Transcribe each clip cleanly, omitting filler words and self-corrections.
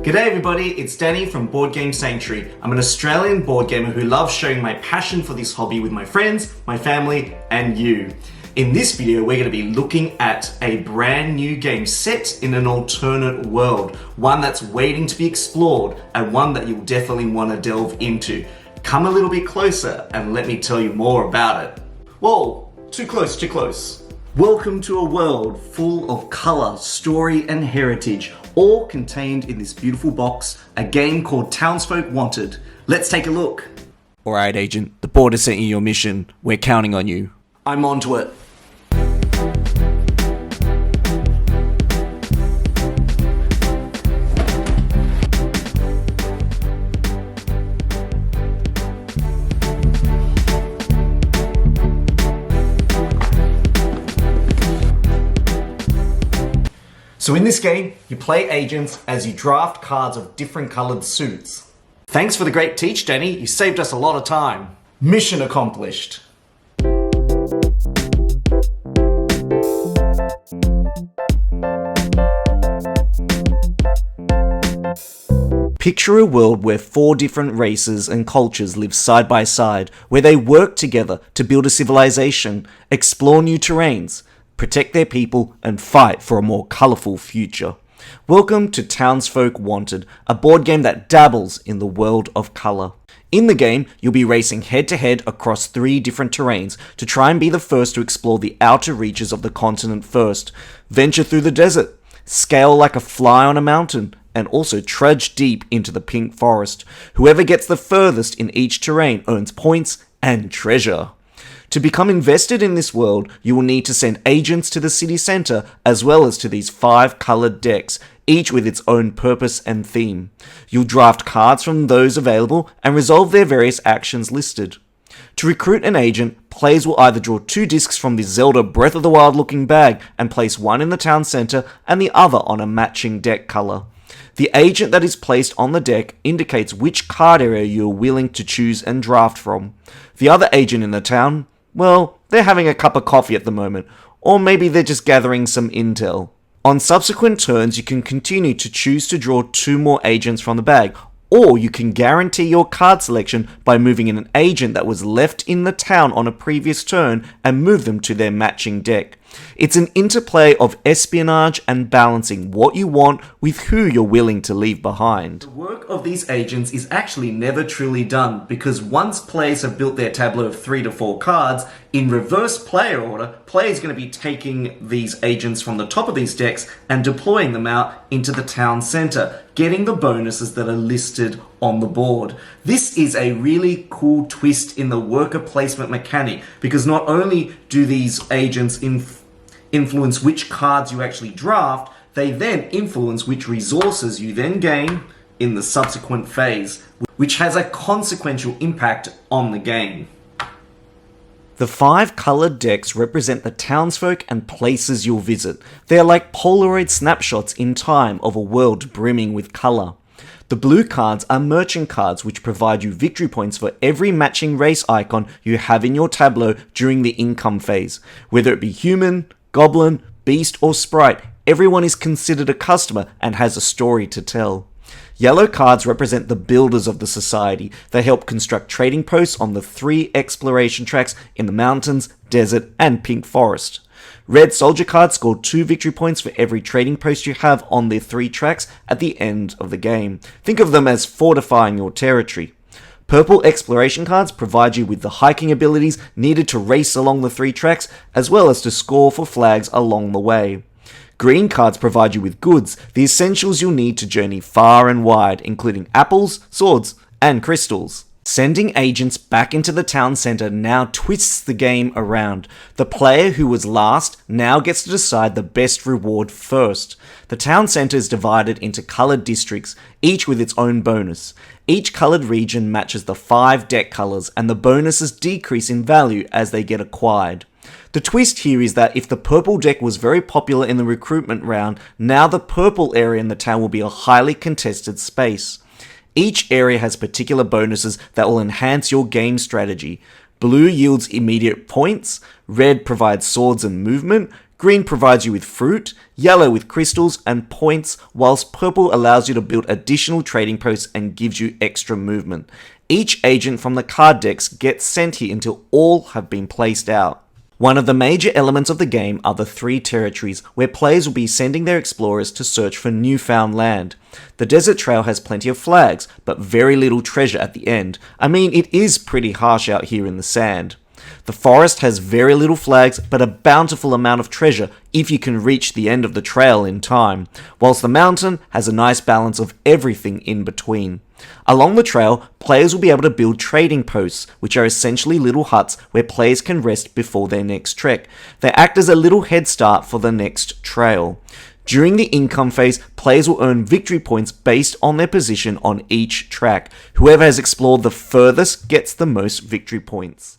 G'day everybody, it's Danny from Board Game Sanctuary. I'm an Australian board gamer who loves sharing my passion for this hobby with my friends, my family, and you. In this video, we're going to be looking at a brand new game set in an alternate world, one that's waiting to be explored and one that you'll definitely want to delve into. Come a little bit closer and let me tell you more about it. Whoa, too close, too close. Welcome to a world full of colour, story and heritage, all contained in this beautiful box, a game called Townsfolk Wanted. Let's take a look. Alright, Agent, the board has sent you your mission. We're counting on you. I'm onto it. So in this game, you play agents as you draft cards of different coloured suits. Thanks for the great teach, Danny. You saved us a lot of time. Mission accomplished. Picture a world where 4 different races and cultures live side by side, where they work together to build a civilization, explore new terrains, protect their people, and fight for a more colourful future. Welcome to Townsfolk Wanted, a board game that dabbles in the world of colour. In the game, you'll be racing head-to-head across 3 different terrains to try and be the first to explore the outer reaches of the continent first, venture through the desert, scale like a fly on a mountain, and also trudge deep into the pink forest. Whoever gets the furthest in each terrain earns points and treasure. To become invested in this world, you will need to send agents to the city centre as well as to these 5 coloured decks, each with its own purpose and theme. You'll draft cards from those available and resolve their various actions listed. To recruit an agent, players will either draw 2 discs from the Zelda Breath of the Wild looking bag and place one in the town centre and the other on a matching deck colour. The agent that is placed on the deck indicates which card area you are willing to choose and draft from. The other agent in the town, well, they're having a cup of coffee at the moment, or maybe they're just gathering some intel. On subsequent turns, you can continue to choose to draw 2 more agents from the bag, or you can guarantee your card selection by moving in an agent that was left in the town on a previous turn and move them to their matching deck. It's an interplay of espionage and balancing what you want with who you're willing to leave behind. The work of these agents is actually never truly done, because once players have built their tableau of 3 to 4 cards, in reverse player order, players are going to be taking these agents from the top of these decks and deploying them out into the town centre, getting the bonuses that are listed on the board. This is a really cool twist in the worker placement mechanic, because not only do these agents influence which cards you actually draft, they then influence which resources you then gain in the subsequent phase, which has a consequential impact on the game. The 5 coloured decks represent the townsfolk and places you'll visit. They are like Polaroid snapshots in time of a world brimming with colour. The blue cards are merchant cards, which provide you victory points for every matching race icon you have in your tableau during the income phase. Whether it be human, goblin, beast or sprite, everyone is considered a customer and has a story to tell. Yellow cards represent the builders of the society. They help construct trading posts on the 3 exploration tracks in the mountains, desert and pink forest. Red soldier cards score 2 victory points for every trading post you have on the 3 tracks at the end of the game. Think of them as fortifying your territory. Purple exploration cards provide you with the hiking abilities needed to race along the 3 tracks, as well as to score for flags along the way. Green cards provide you with goods, the essentials you'll need to journey far and wide, including apples, swords, and crystals. Sending agents back into the town centre now twists the game around. The player who was last now gets to decide the best reward first. The town centre is divided into coloured districts, each with its own bonus. Each coloured region matches the 5 deck colours, and the bonuses decrease in value as they get acquired. The twist here is that if the purple deck was very popular in the recruitment round, now the purple area in the town will be a highly contested space. Each area has particular bonuses that will enhance your game strategy. Blue yields immediate points, red provides swords and movement, Green provides you with fruit, yellow with crystals and points, whilst purple allows you to build additional trading posts and gives you extra movement. Each agent from the card decks gets sent here until all have been placed out. One of the major elements of the game are the 3 territories, where players will be sending their explorers to search for newfound land. The desert trail has plenty of flags, but very little treasure at the end. I mean, it is pretty harsh out here in the sand. The forest has very little flags, but a bountiful amount of treasure if you can reach the end of the trail in time, whilst the mountain has a nice balance of everything in between. Along the trail, players will be able to build trading posts, which are essentially little huts where players can rest before their next trek. They act as a little head start for the next trail. During the income phase, players will earn victory points based on their position on each track. Whoever has explored the furthest gets the most victory points.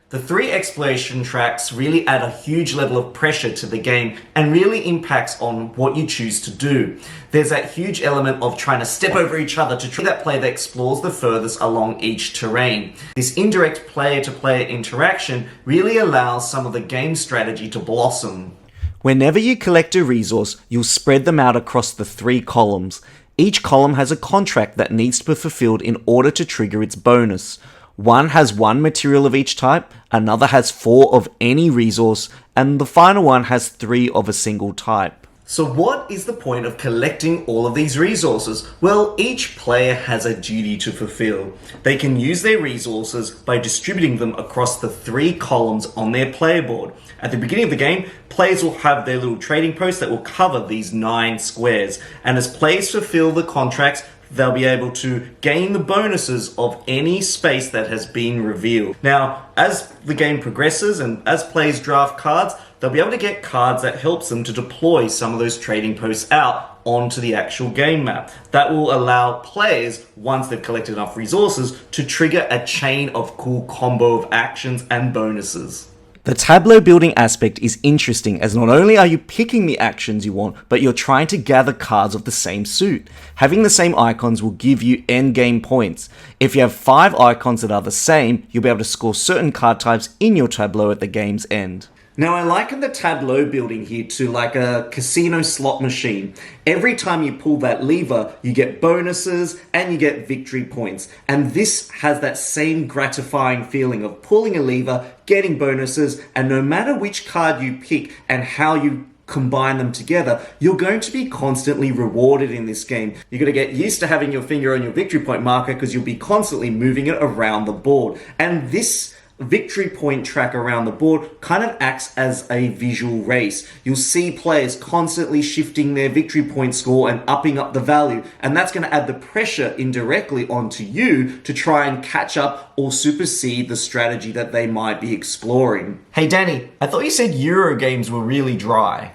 The 3 exploration tracks really add a huge level of pressure to the game and really impacts on what you choose to do. There's that huge element of trying to step over each other to try that player that explores the furthest along each terrain. This indirect player-to-player interaction really allows some of the game strategy to blossom. Whenever you collect a resource, you'll spread them out across the 3 columns. Each column has a contract that needs to be fulfilled in order to trigger its bonus. One has 1 material of each type, another has 4 of any resource, and the final one has 3 of a single type. So what is the point of collecting all of these resources? Well, each player has a duty to fulfill. They can use their resources by distributing them across the 3 columns on their player board. At the beginning of the game, players will have their little trading posts that will cover these 9 squares, and as players fulfill the contracts, they'll be able to gain the bonuses of any space that has been revealed. Now, as the game progresses and as players draft cards, they'll be able to get cards that helps them to deploy some of those trading posts out onto the actual game map. That will allow players, once they've collected enough resources, to trigger a chain of cool combo of actions and bonuses. The Tableau building aspect is interesting, as not only are you picking the actions you want, but you're trying to gather cards of the same suit. Having the same icons will give you endgame points. If you have 5 icons that are the same, you'll be able to score certain card types in your Tableau at the game's end. Now, I liken the Tableau building here to like a casino slot machine. Every time you pull that lever, you get bonuses and you get victory points. And this has that same gratifying feeling of pulling a lever, getting bonuses, and no matter which card you pick and how you combine them together, you're going to be constantly rewarded in this game. You're going to get used to having your finger on your victory point marker because you'll be constantly moving it around the board. And this victory point track around the board kind of acts as a visual race. You'll see players constantly shifting their victory point score and upping up the value, and that's going to add the pressure indirectly onto you to try and catch up or supersede the strategy that they might be exploring. Hey Danny, I thought you said Euro games were really dry.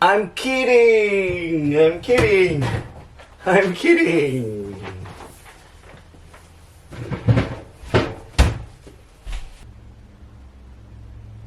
I'm kidding! I'm kidding! I'm kidding!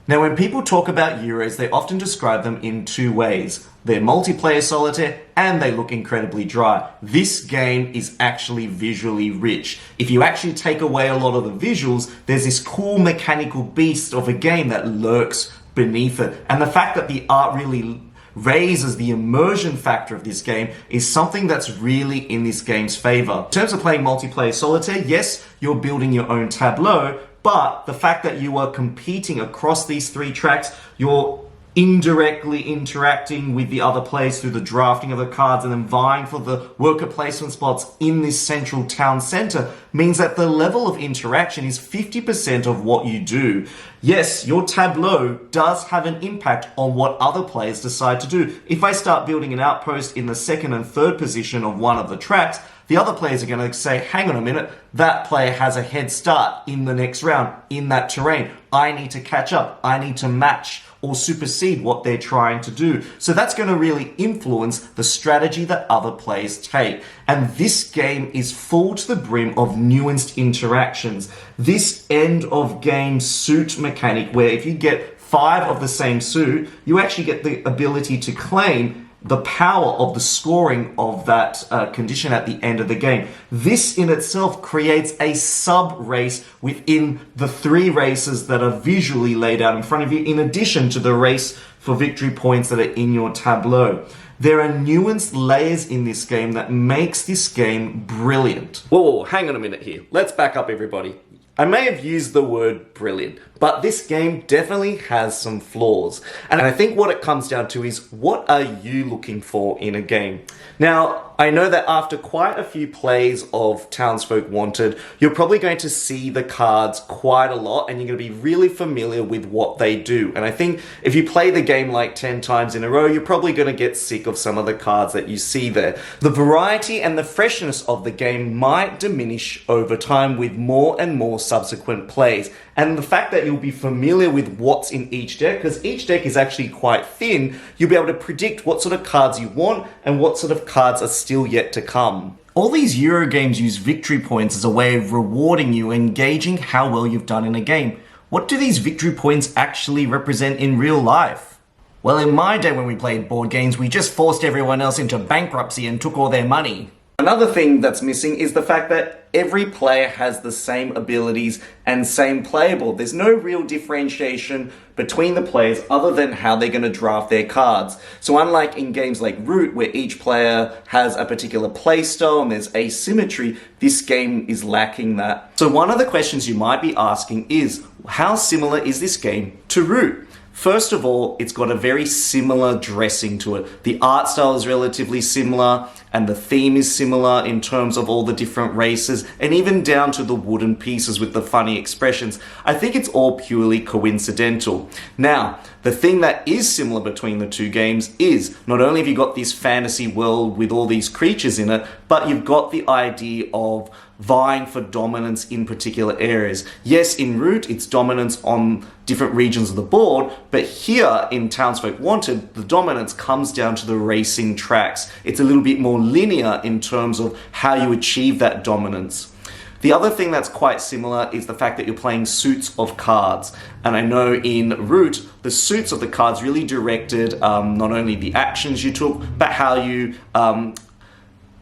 Now, when people talk about Euros, they often describe them in 2 ways. They're multiplayer solitaire and they look incredibly dry. This game is actually visually rich. If you actually take away a lot of the visuals, there's this cool mechanical beast of a game that lurks beneath it. And the fact that the art really raises the immersion factor of this game is something that's really in this game's favor. In terms of playing multiplayer solitaire, yes, you're building your own tableau, but the fact that you are competing across these 3 tracks, you're indirectly interacting with the other players through the drafting of the cards and then vying for the worker placement spots in this central town center means that the level of interaction is 50% of what you do. Yes, your tableau does have an impact on what other players decide to do. If I start building an outpost in the 2nd and 3rd position of one of the tracks, the other players are going to say, hang on a minute, that player has a head start in the next round in that terrain. I need to catch up. I need to match or supersede what they're trying to do. So that's going to really influence the strategy that other players take. And this game is full to the brim of nuanced interactions. This end of game suit mechanic where if you get 5 of the same suit, you actually get the ability to claim the power of the scoring of that condition at the end of the game. This in itself creates a sub-race within the 3 races that are visually laid out in front of you, in addition to the race for victory points that are in your tableau. There are nuanced layers in this game that makes this game brilliant. Whoa, hang on a minute here. Let's back up, everybody. I may have used the word brilliant, but this game definitely has some flaws. And I think what it comes down to is, what are you looking for in a game? Now, I know that after quite a few plays of Townsfolk Wanted, you're probably going to see the cards quite a lot, and you're going to be really familiar with what they do. And I think if you play the game like 10 times in a row, you're probably going to get sick of some of the cards that you see there. The variety and the freshness of the game might diminish over time with more and more subsequent plays. And the fact that you'll be familiar with what's in each deck, because each deck is actually quite thin, you'll be able to predict what sort of cards you want and what sort of cards are still yet to come. All these Euro games use victory points as a way of rewarding you and gauging how well you've done in a game. What do these victory points actually represent in real life? Well, in my day when we played board games, we just forced everyone else into bankruptcy and took all their money. Another thing that's missing is the fact that every player has the same abilities and same playable. There's no real differentiation between the players other than how they're going to draft their cards. So unlike in games like Root, where each player has a particular playstyle and there's asymmetry, this game is lacking that. So one of the questions you might be asking is, how similar is this game to Root? First of all, it's got a very similar dressing to it. The art style is relatively similar, and the theme is similar in terms of all the different races, and even down to the wooden pieces with the funny expressions. I think it's all purely coincidental. Now, the thing that is similar between the two games is, not only have you got this fantasy world with all these creatures in it, but you've got the idea of vying for dominance in particular areas. Yes, in Root, it's dominance on different regions of the board, but here in Townsfolk Wanted, the dominance comes down to the racing tracks. It's a little bit more linear in terms of how you achieve that dominance. The other thing that's quite similar is the fact that you're playing suits of cards. And I know in Root, the suits of the cards really directed not only the actions you took, but how you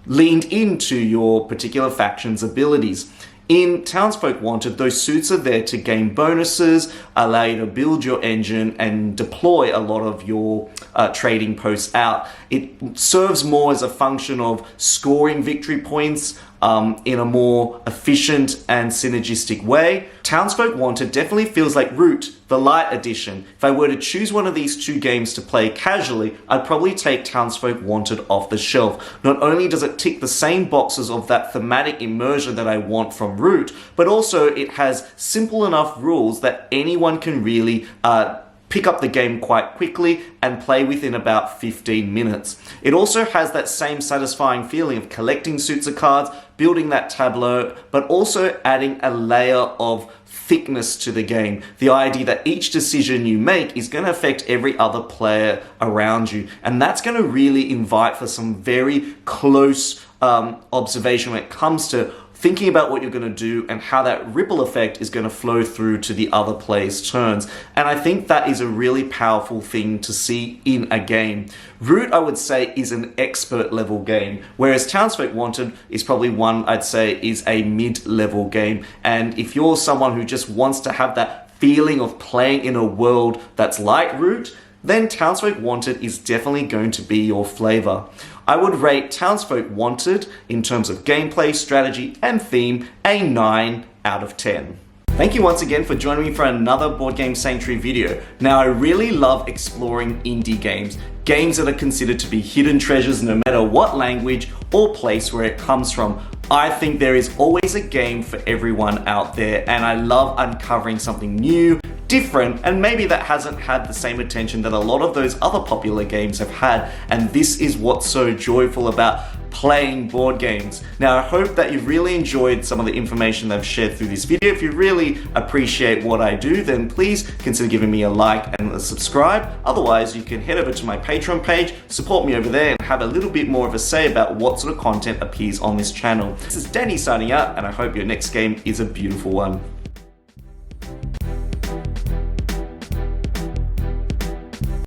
leaned into your particular faction's abilities. In Townsfolk Wanted, those suits are there to gain bonuses, allow you to build your engine, and deploy a lot of your trading posts out. It serves more as a function of scoring victory points in a more efficient and synergistic way. Townsfolk Wanted definitely feels like Root, the light edition. If I were to choose one of these two games to play casually, I'd probably take Townsfolk Wanted off the shelf. Not only does it tick the same boxes of that thematic immersion that I want from Root, but also it has simple enough rules that anyone can really pick up the game quite quickly and play within about 15 minutes. It also has that same satisfying feeling of collecting suits of cards, building that tableau, but also adding a layer of thickness to the game. The idea that each decision you make is going to affect every other player around you. And that's going to really invite for some very close observation when it comes to thinking about what you're going to do and how that ripple effect is going to flow through to the other players' turns. And I think that is a really powerful thing to see in a game. Root, I would say, is an expert level game, whereas Townsfolk Wanted is probably one I'd say is a mid-level game. And if you're someone who just wants to have that feeling of playing in a world that's like Root, then Townsfolk Wanted is definitely going to be your flavor. I would rate Townsfolk Wanted, in terms of gameplay, strategy, and theme, a 9 out of 10. Thank you once again for joining me for another Board Game Sanctuary video. Now, I really love exploring indie games, games that are considered to be hidden treasures no matter what language or place where it comes from. I think there is always a game for everyone out there, and I love uncovering something new, different, and maybe that hasn't had the same attention that a lot of those other popular games have had. And this is what's so joyful about playing board games. Now, I hope that you've really enjoyed some of the information that I've shared through this video. If you really appreciate what I do, then please consider giving me a like and a subscribe. Otherwise, you can head over to my Patreon page, support me over there, and have a little bit more of a say about what sort of content appears on this channel. This is Danny signing out, and I hope your next game is a beautiful one.